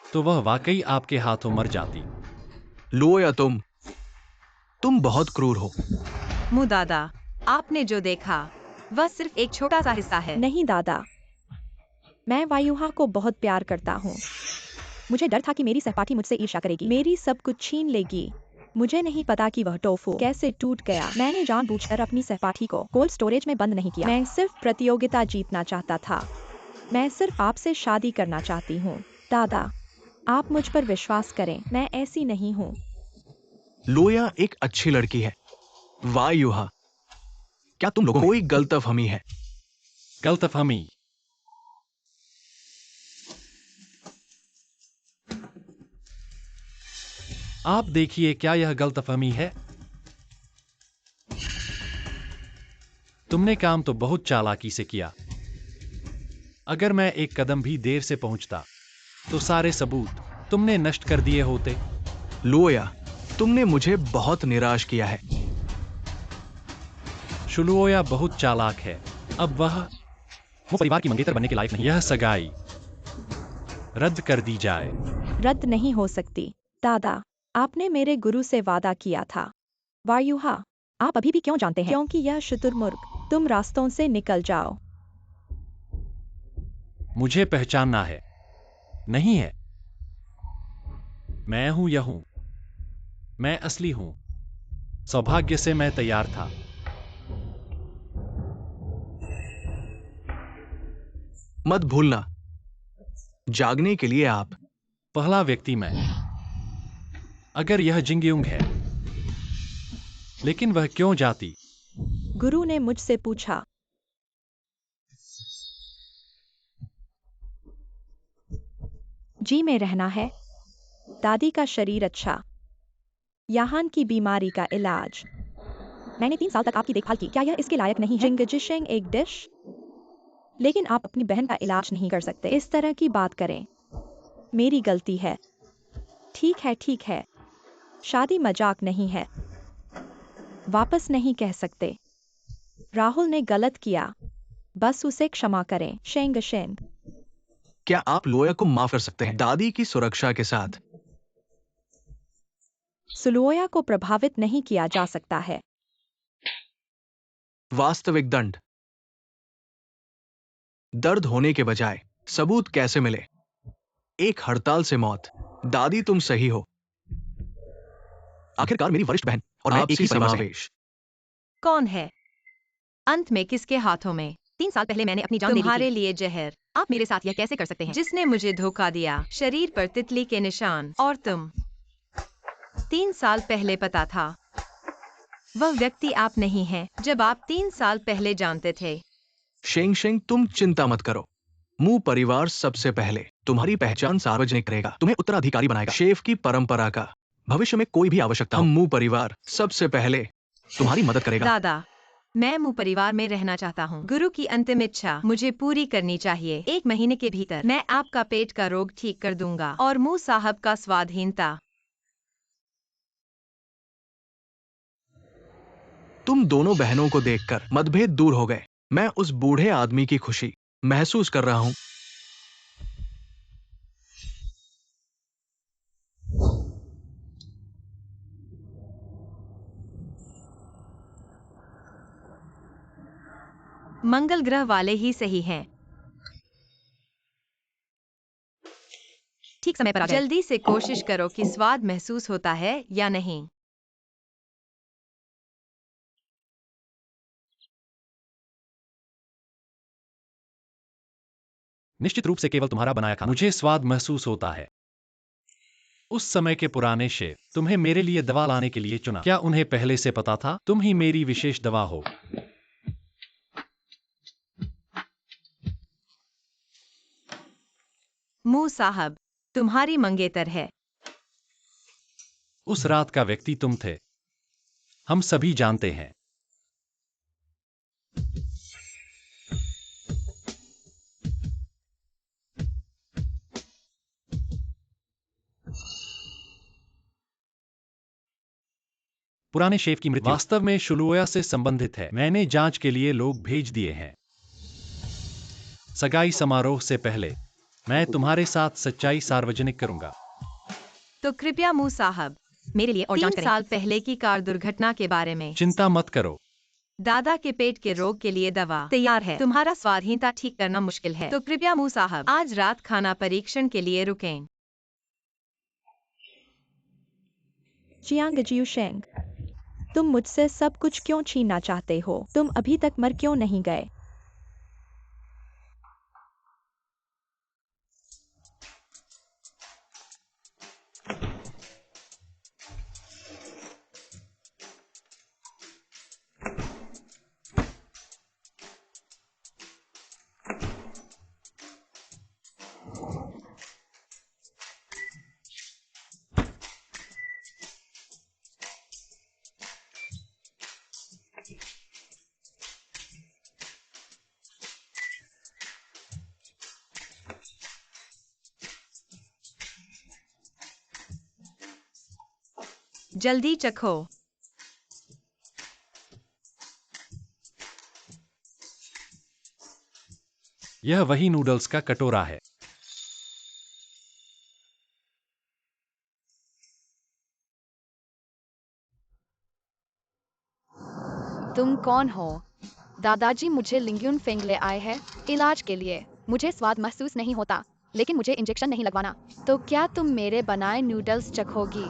तो वह वाकई आपके हाथों मर जाती। लुओया, तुम बहुत क्रूर हो। मु दादा, आपने जो देखा वह सिर्फ एक छोटा सा हिस्सा है। नहीं दादा, मैं वायुहा को बहुत प्यार करता हूँ। मुझे डर था कि मेरी सहपाठी मुझसे ईर्ष्या करेगी, मेरी सब कुछ छीन लेगी। मुझे नहीं पता कि वह टोफू कैसे टूट गया। मैंने जानबूझकर अपनी सहपाठी को कोल्ड स्टोरेज में बंद नहीं किया। मैं सिर्फ प्रतियोगिता जीतना चाहता था। मैं सिर्फ आपसे शादी करना चाहती हूँ। दादा, आप मुझ पर विश्वास करें, मैं ऐसी नहीं हूँ। लुओया एक अच्छी लड़की है। वायुहा, क्या तुम लोगों में कोई गलतफहमी है? गलतफहमी? आप देखिए, क्या यह गलतफहमी है? तुमने काम तो बहुत चालाकी से किया। अगर मैं एक कदम भी देर से पहुंचता तो सारे सबूत तुमने नष्ट कर दिए होते। लुओया, तुमने मुझे बहुत निराश किया है। शुलुओया बहुत चालाक है। अब वह परिवार की मंगेतर बनने के लायक नहीं। यह सगाई रद्द कर दी जाए। रद्द नहीं हो सकती। दादा, आपने मेरे गुरु से वादा किया था। वायुहा, आप अभी भी क्यों जानते हैं? क्योंकि यह शुतुरमुर्ग, तुम रास्तों से निकल जाओ। मुझे पहचानना है। नहीं है। मैं हूं, यह हूं। मैं असली हूं। सौभाग्य से मैं तैयार था। मत भूलना, जागने के लिए आप। पहला व्यक्ति मैं। अगर यह जिंगयुंग है, लेकिन वह क्यों जाती? गुरु ने मुझसे पूछा। जी में रहना है। दादी का शरीर अच्छा। याहान की बीमारी का इलाज। मैंने 3 साल तक आपकी देखभाल की, क्या यह इसके लायक नहीं है? जिंगजिशेंग एक डिश? लेकिन आप अपनी बहन का इलाज नहीं कर सकते। इस तरह की बात करें। मेरी गलती है। ठीक है, ठीक है। शादी मजाक नहीं है। वापस नहीं कह सकते। राहुल ने गलत किया। बस उसे क्षमा करें। शेंग शेंग। क्या आप लोया को माफ कर सकते हैं दादी की सुरक्षा के साथ? सुलुओया को प्रभावित नहीं किया जा सकता है। वास्तविक दंड। दर्द होने के बजाय सबूत कैसे मिले? एक हड़ताल से मौत। दादी तुम सही हो। आखिरकार मेरी वरिष्ठ बहन और मैं एक ही परिवार से हैं। कौन है? अंत में किसके हाथों में? 3 साल पहले मैंने अपनी जान दे दी तुम्हारे थी। लिए जहर। आप मेरे साथ यह कैसे कर सकते हैं? जिसने मुझे धोखा दिया, शरीर पर तितली के निशान, और तुम। 3 साल पहले पता था। वह व्यक्ति आप नहीं हैं, जब आप 3 साल पहले जानते थे। शेंग शेंग, तुम चिंता मत करो। मू परिवार सबसे पहले तुम्हारी पहचान सार्वजनिक करेगा, तुम्हें उत्तराधिकारी बनाएगा, शेफ की परंपरा का। भविष्य में कोई भी आवश्यकता हो, हम मू परिवार सबसे पहले तुम्हारी मदद करेगा। दादा, मैं मु परिवार में रहना चाहता हूँ। गुरु की अंतिम इच्छा मुझे पूरी करनी चाहिए। 1 महीने के भीतर मैं आपका पेट का रोग ठीक कर दूंगा और मु साहब का स्वाधीनता। तुम दोनों बहनों को देखकर मतभेद दूर हो गए। मैं उस बूढ़े आदमी की खुशी महसूस कर रहा हूं। मंगल ग्रह वाले ही सही हैं। ठीक समय पर आ गए। जल्दी से कोशिश करो कि स्वाद महसूस होता है या नहीं। निश्चित रूप से केवल तुम्हारा बनाया खाना मुझे स्वाद महसूस होता है। उस समय के पुराने शेफ तुम्हें मेरे लिए दवा लाने के लिए चुना। क्या उन्हें पहले से पता था तुम ही मेरी विशेष दवा हो? मु साहब, तुम्हारी मंगेतर है। उस रात का व्यक्ति तुम थे। हम सभी जानते हैं। पुराने शेफ की मृत्यु वास्तव में शुलुओया से संबंधित है। मैंने जांच के लिए लोग भेज दिए हैं। सगाई समारोह से पहले मैं तुम्हारे साथ सच्चाई सार्वजनिक करूंगा। तो कृपया मु साहब, मेरे लिए और जांच 3 करें। साल पहले की कार दुर्घटना के बारे में। चिंता मत करो। दादा के पेट के रोग के लिए दवा तैयार है। तुम्हारा स्वाधीनता ठीक करना मुश्किल है, तो कृपया मु साहब आज रात खाना परीक्षण के लिए रुकें। चियांग जियूशेंग, तुम मुझसे सब कुछ क्यों छीनना चाहते हो? तुम अभी तक मर क्यों नहीं गए? जल्दी चखो। यह वही नूडल्स का कटोरा है। तुम कौन हो? दादाजी मुझे लिंग्यून फेंग ले आए हैं इलाज के लिए। मुझे स्वाद महसूस नहीं होता, लेकिन मुझे इंजेक्शन नहीं लगवाना। तो क्या तुम मेरे बनाए नूडल्स चखोगी?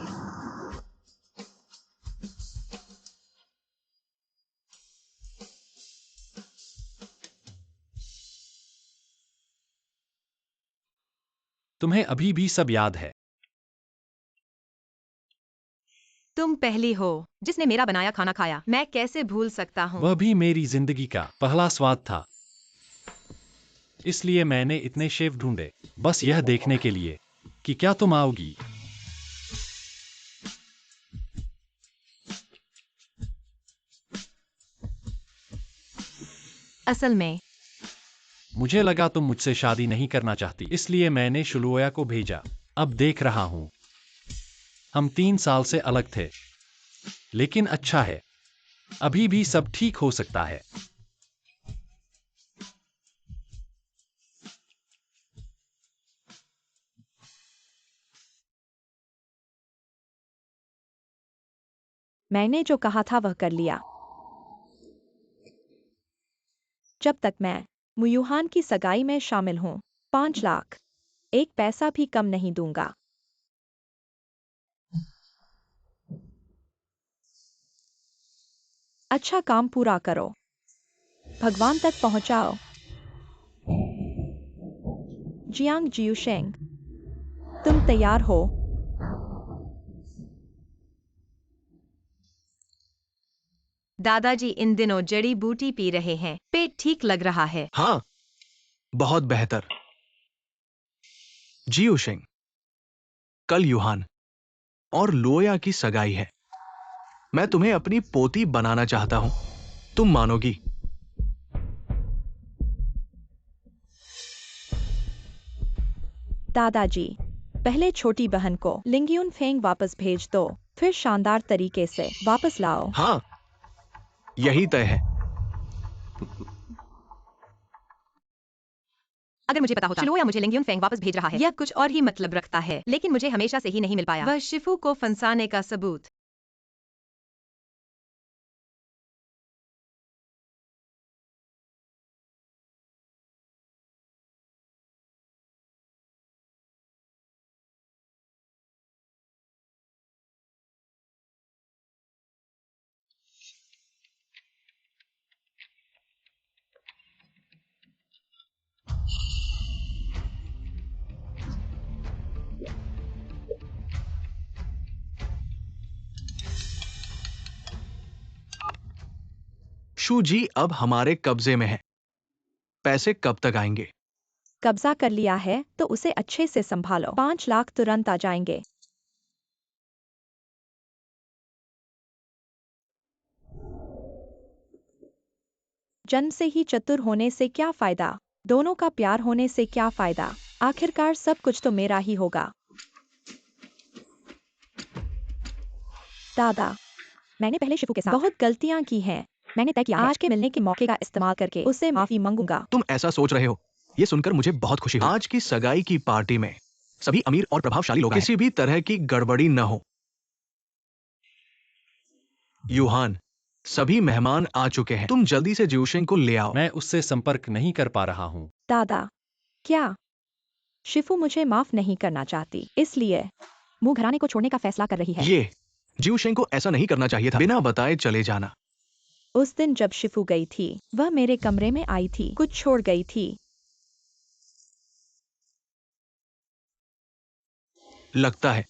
तुम्हें अभी भी सब याद है। तुम पहली हो जिसने मेरा बनाया खाना खाया। मैं कैसे भूल सकता हूँ? वह भी मेरी जिंदगी का पहला स्वाद था। इसलिए मैंने इतने शेफ ढूंढे, बस यह देखने के लिए कि क्या तुम आओगी। असल में मुझे लगा तुम मुझसे शादी नहीं करना चाहती, इसलिए मैंने शुलुओया को भेजा। अब देख रहा हूं, हम 3 साल से अलग थे, लेकिन अच्छा है, अभी भी सब ठीक हो सकता है। मैंने जो कहा था वह कर लिया। जब तक मैं मुयूहान की सगाई में शामिल हूँ, 5 लाख, एक पैसा भी कम नहीं दूंगा। अच्छा काम पूरा करो, भगवान तक पहुंचाओ। जियांग जियूशेंग, तुम तैयार हो? दादाजी इन दिनों जड़ी बूटी पी रहे हैं। पेट ठीक लग रहा है। हाँ, बहुत बेहतर। जियूशेंग, कल यूहान और लोया की सगाई है। मैं तुम्हें अपनी पोती बनाना चाहता हूं। तुम मानोगी? दादाजी, पहले छोटी बहन को लिंगियुन फेंग वापस भेज दो, फिर शानदार तरीके से वापस लाओ। हाँ, यही तय है। अगर मुझे पता होता शिलुओया मुझे लिंग्यून फेंग वापस भेज रहा है, यह कुछ और ही मतलब रखता है। लेकिन मुझे हमेशा से ही नहीं मिल पाया वह शिफू को फंसाने का सबूत। शू जी अब हमारे कब्जे में है। पैसे कब तक आएंगे? कब्जा कर लिया है तो उसे अच्छे से संभालो। 5 लाख तुरंत आ जाएंगे। जन्म से ही चतुर होने से क्या फायदा? दोनों का प्यार होने से क्या फायदा? आखिरकार सब कुछ तो मेरा ही होगा। दादा, मैंने पहले शिफू के साथ बहुत गलतियां की हैं। मैंने तय किया आज के मिलने के मौके का इस्तेमाल करके उससे माफी मांगूंगा। तुम ऐसा सोच रहे हो, ये सुनकर मुझे बहुत खुशी हुई। आज की सगाई की पार्टी में सभी अमीर और प्रभावशाली लोग आए हैं। किसी भी तरह की गड़बड़ी न हो। यूहान, सभी मेहमान आ चुके हैं। तुम जल्दी से जियूशेंग को ले आओ। मैं उससे संपर्क नहीं कर पा रहा हूं। दादा, क्या शिफू मुझे माफ नहीं करना चाहती, इसलिए मुंह घराने को छोड़ने का फैसला कर रही है? ये जियूशेंग को ऐसा नहीं करना चाहिए था। बिना बताए चले जाना। उस दिन जब शिफू गई थी, वह मेरे कमरे में आई थी, कुछ छोड़ गई थी। लगता है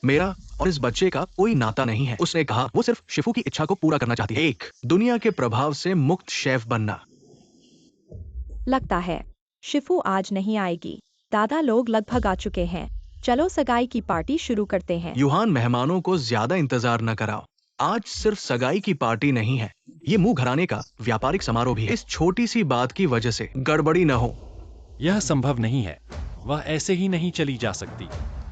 मेरा और इस बच्चे का कोई नाता नहीं है। उसने कहा वो सिर्फ शिफू की इच्छा को पूरा करना चाहती है। एक दुनिया के प्रभाव से मुक्त शेफ बनना। लगता है शिफू आज नहीं आएगी। दादा लोग लगभग आ चुके हैं। चलो सगाई की पार्टी शुरू करते हैं। यूहान, मेहमानों को ज्यादा इंतजार न कराओ। आज सिर्फ सगाई की पार्टी नहीं है, ये मुंह घराने का व्यापारिक समारोह भी है। इस छोटी सी बात की वजह से गड़बड़ी न हो। यह संभव नहीं है, वह ऐसे ही नहीं चली जा सकती।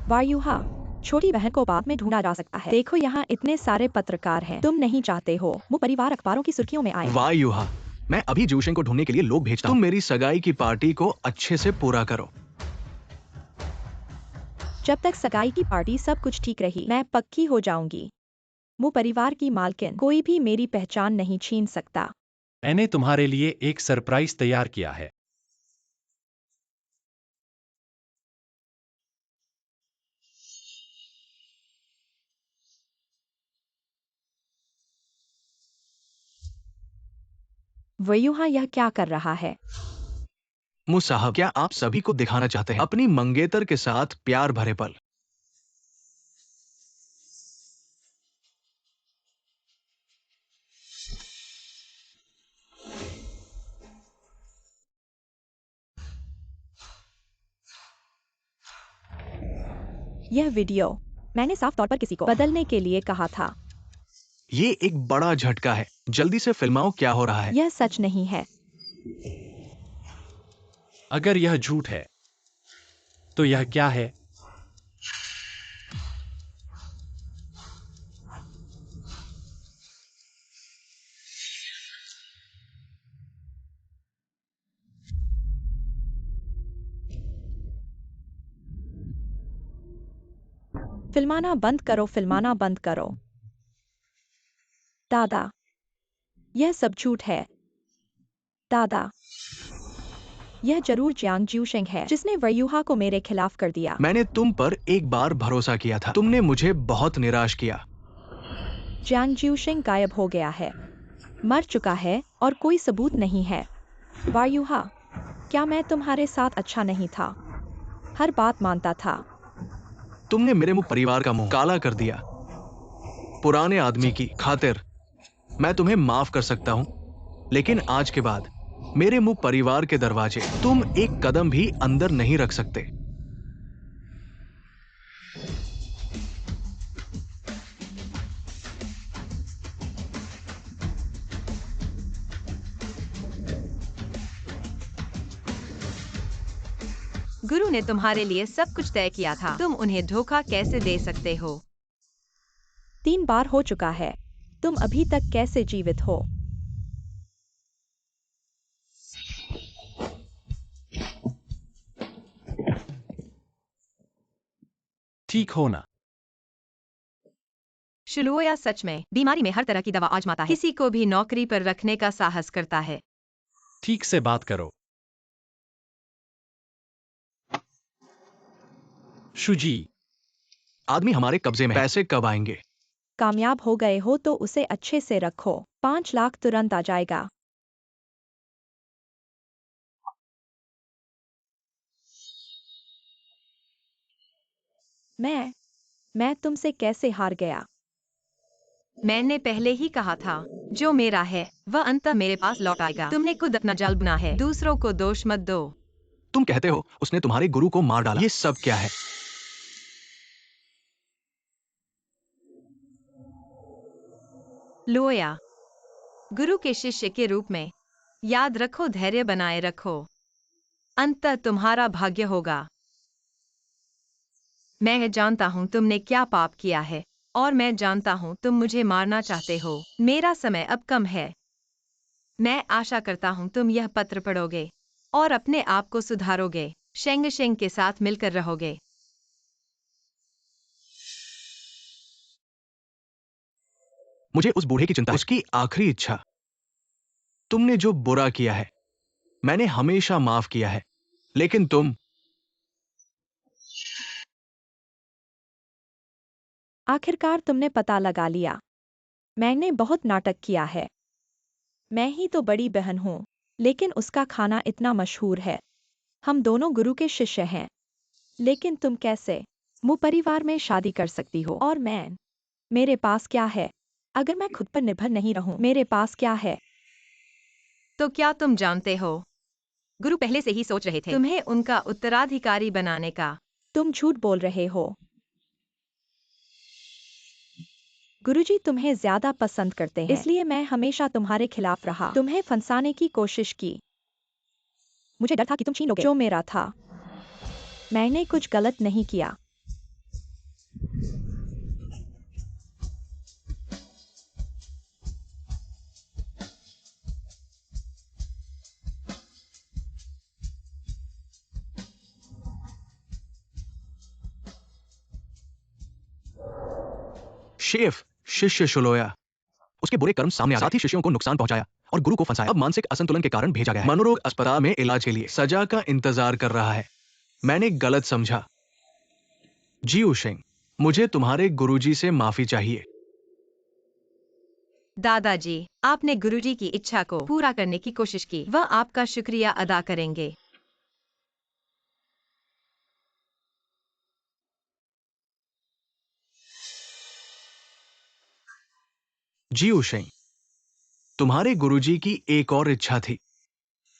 वायुहा, छोटी बहन को बाद में ढूंढा जा सकता है। देखो यहाँ इतने सारे पत्रकार हैं। तुम नहीं चाहते हो वो परिवार अखबारों की सुर्खियों में आए। वाह यूहा, मैं अभी जियूशेंग को ढूंढने के लिए लोग भेजता हूं। तुम मेरी सगाई की पार्टी को अच्छे से पूरा करो। जब तक सगाई की पार्टी सब कुछ ठीक रही, मैं पक्की हो जाऊंगी। मु परिवार की मालकिन, कोई भी मेरी पहचान नहीं छीन सकता। मैंने तुम्हारे लिए एक सरप्राइज तैयार किया है। वयुहा यह क्या कर रहा है? मु साहब, क्या आप सभी को दिखाना चाहते हैं अपनी मंगेतर के साथ प्यार भरे पल? यह वीडियो मैंने साफ तौर पर किसी को बदलने के लिए कहा था। ये एक बड़ा झटका है। जल्दी से फिल्माओ क्या हो रहा है। यह सच नहीं है। अगर यह झूठ है, तो यह क्या है? फिल्माना बंद करो, फिल्माना बंद करो। दादा, यह सब झूठ है। दादा, यह जरूर जियांग ज्यूशेंग है जिसने वयुहा को मेरे खिलाफ कर दिया। मैंने तुम पर एक बार भरोसा किया था, तुमने मुझे बहुत निराश किया। जियांग ज्यूशेंग गायब हो गया है, मर चुका है और कोई सबूत नहीं है। वयुहा, क्या मैं तुम्हारे साथ अच्छा नहीं था? हर बात मानता था। तुमने मेरे मुंह परिवार का मुंह काला कर दिया। पुराने आदमी की खातिर मैं तुम्हें माफ कर सकता हूं, लेकिन आज के बाद मेरे मुंह परिवार के दरवाजे तुम एक कदम भी अंदर नहीं रख सकते। गुरु ने तुम्हारे लिए सब कुछ तय किया था, तुम उन्हें धोखा कैसे दे सकते हो? 3 बार हो चुका है। तुम अभी तक कैसे जीवित हो? ठीक हो ना? शुलुओया सच में बीमारी में हर तरह की दवा आजमाता है, किसी को भी नौकरी पर रखने का साहस करता है। ठीक से बात करो। शुजी, आदमी हमारे कब्जे में है। पैसे कब आएंगे? कामयाब हो गए हो तो उसे अच्छे से रखो। 5 लाख तुरंत आ जाएगा। मैं तुमसे कैसे हार गया? मैंने पहले ही कहा था, जो मेरा है वह अंततः मेरे पास लौट आएगा। तुमने खुद अपना जाल बुना है, दूसरों को दोष मत दो। तुम कहते हो उसने तुम्हारे गुरु को मार डाला। ये सब क्या है? लोया, गुरु के शिष्य के रूप में याद रखो, धैर्य बनाए रखो, अंततः तुम्हारा भाग्य होगा। मैं जानता हूँ तुमने क्या पाप किया है, और मैं जानता हूँ तुम मुझे मारना चाहते हो। मेरा समय अब कम है। मैं आशा करता हूँ तुम यह पत्र पढ़ोगे और अपने आप को सुधारोगे, शेंग शेंग के साथ मिलकर रहोगे। मुझे उस बूढ़े की चिंता है, उसकी आखिरी इच्छा। तुमने जो बुरा किया है मैंने हमेशा माफ किया है, लेकिन तुम आखिरकार तुमने पता लगा लिया। मैंने बहुत नाटक किया है। मैं ही तो बड़ी बहन हूँ, लेकिन उसका खाना इतना मशहूर है। हम दोनों गुरु के शिष्य हैं। लेकिन तुम कैसे मुँह परिवार में शादी कर सकती हो? और मैं, मेरे पास क्या है? अगर मैं खुद पर निर्भर नहीं रहूं, मेरे पास क्या है? तो क्या तुम जानते हो, गुरु पहले से ही सोच रहे थे तुम्हें उनका उत्तराधिकारी बनाने का। तुम झूठ बोल रहे हो। गुरुजी तुम्हें ज्यादा पसंद करते हैं, इसलिए मैं हमेशा तुम्हारे खिलाफ रहा, तुम्हें फंसाने की कोशिश की। मुझे डर था कि तुम छीन लोगे जो मेरा था। मैंने कुछ गलत नहीं किया। शेफ, शिष्य शुलोया, उसके बुरे कर्म सामने आ गए, साथ ही शिष्यों को नुकसान पहुंचाया और गुरु को फंसाया। अब मानसिक असंतुलन के कारण भेजा गया है। मनोरोग अस्पताल में इलाज के लिए सजा का इंतजार कर रहा है। मैंने गलत समझा। जियू शेंग, मुझे तुम्हारे गुरुजी से माफी चाहिए। दादाजी, आपने गुरुजी की इच्छा को पूरा करने की कोशिश की। वह आपका शुक्रिया अदा करेंगे। जियू शेंग, तुम्हारे गुरुजी की एक और इच्छा थी।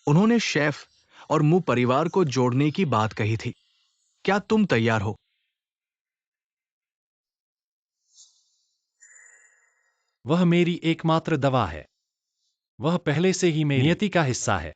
उन्होंने शेफ और मु परिवार को जोड़ने की बात कही थी। क्या तुम तैयार हो? वह मेरी एकमात्र दवा है। वह पहले से ही मेरी नियति का हिस्सा है।